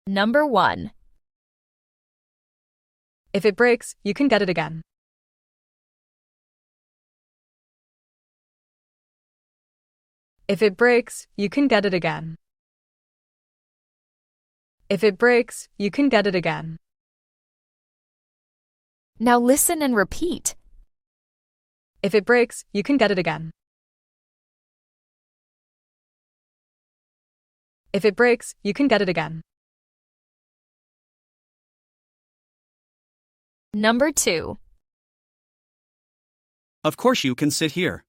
Number 1. If it breaks, you can get it again. If it breaks, you can get it again. If it breaks, you can get it again. Now listen and repeat. If it breaks, you can get it again. If it breaks, you can get it again. Number 2. Of course you can sit here.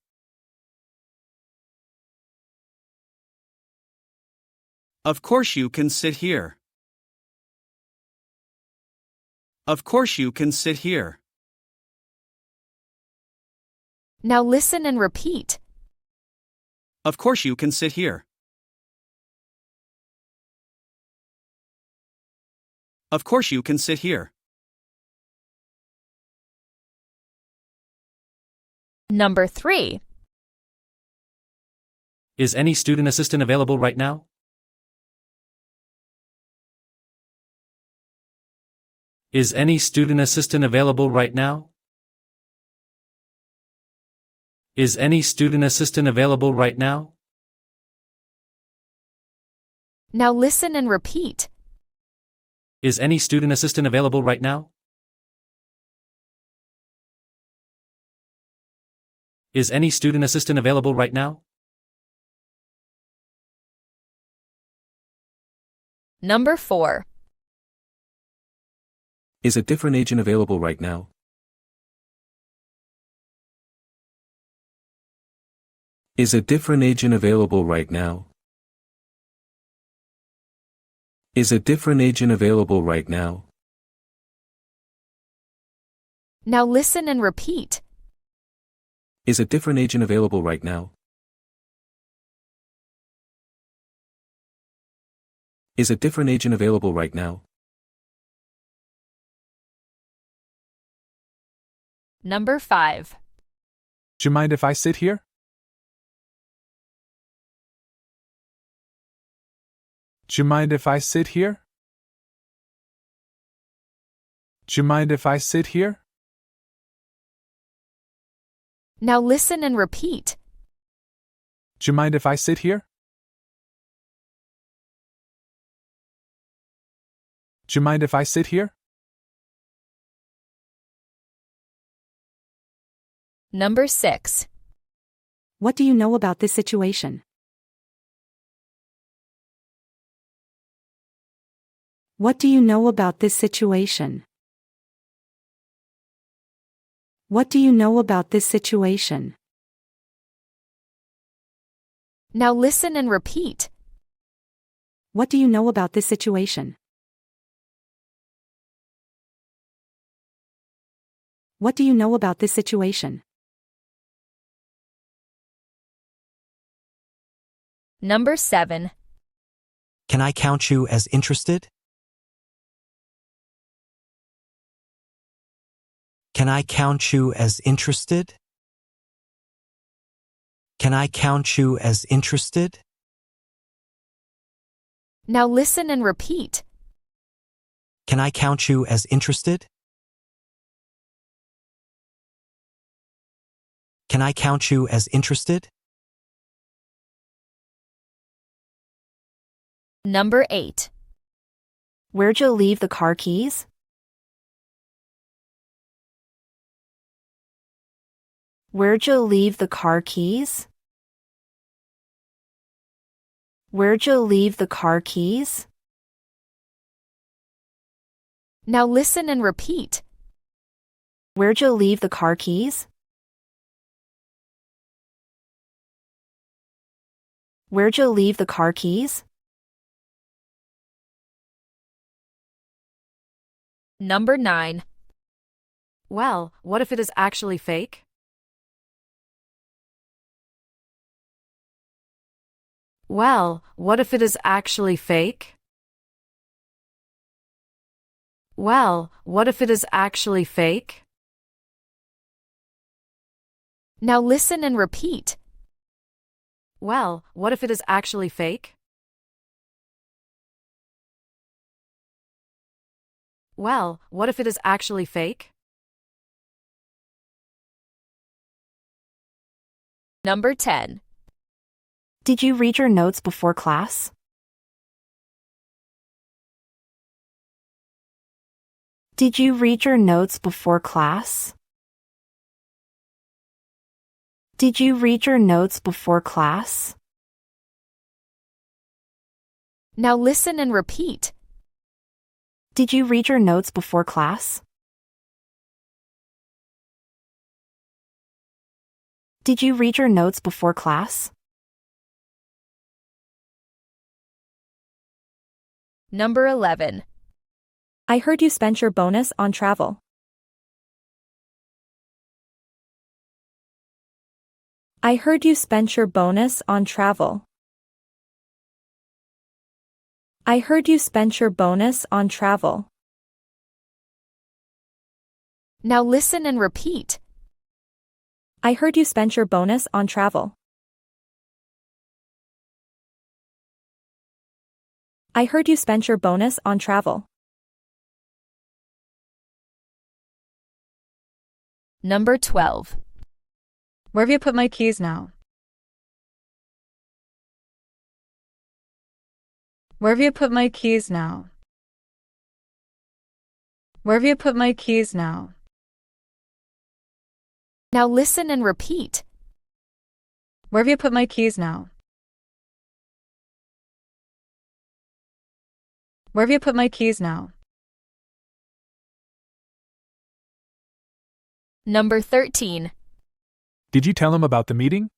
Of course you can sit here. Of course you can sit here. Now listen and repeat. Of course you can sit here. Of course you can sit here. Number 3. Is any student assistant available right now? Is any student assistant available right now? Is any student assistant available right now? Now listen and repeat. Is any student assistant available right now? Is any student assistant available right now? Number 4. Is a different agent available right now? Is a different agent available right now? Is a different agent available right now? Now listen and repeat. Is a different agent available right now? Is a different agent available right now? Number 5. Do you mind if I sit here? Do you mind if I sit here? Do you mind if I sit here? Now listen and repeat. Do you mind if I sit here? Do you mind if I sit here? Number 6. What do you know about this situation? What do you know about this situation? What do you know about this situation? Now listen and repeat. What do you know about this situation? What do you know about this situation? Number 7. Can I count you as interested? Can I count you as interested? Can I count you as interested? Now listen and repeat. Can I count you as interested? Can I count you as interested? Number 8. Where'd you leave the car keys? Where'd you leave the car keys? Where'd you leave the car keys? Now listen and repeat. Where'd you leave the car keys? Where'd you leave the car keys? Number 9. Well, what if it is actually fake? Well, what if it is actually fake? Well, what if it is actually fake? Now listen and repeat. Well, what if it is actually fake? Well, what if it is actually fake? Number 10. Did you read your notes before class? Did you read your notes before class? Did you read your notes before class? Now listen and repeat. Did you read your notes before class? Did you read your notes before class? Number 11. I heard you spent your bonus on travel. I heard you spent your bonus on travel. I heard you spent your bonus on travel. Now listen and repeat. I heard you spent your bonus on travel. I heard you spent your bonus on travel. Number 12. Where have you put my keys now? Where have you put my keys now? Where have you put my keys now? Now listen and repeat. Where have you put my keys now? Where have you put my keys now? Number 13. Did you tell him about the meeting?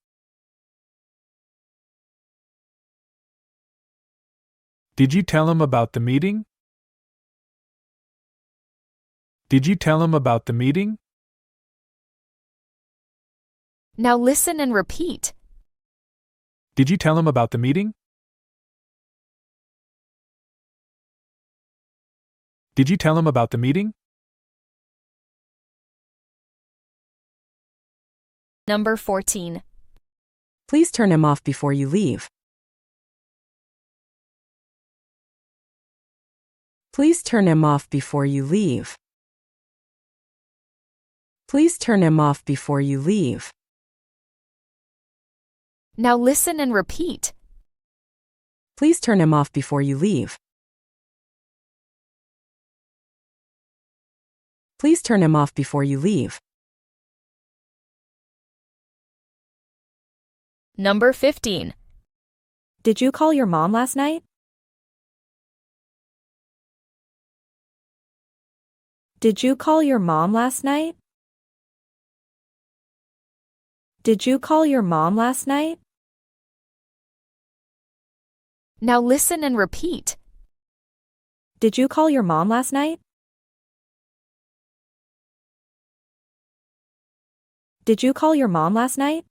Did you tell him about the meeting? Did you tell him about the meeting? Now listen and repeat. Did you tell him about the meeting? Did you tell him about the meeting? Number 14. Please turn him off before you leave. Please turn him off before you leave. Please turn him off before you leave. Now listen and repeat. Please turn him off before you leave. Please turn him off before you leave. Number 15. Did you call your mom last night? Did you call your mom last night? Did you call your mom last night? Now listen and repeat. Did you call your mom last night? Did you call your mom last night?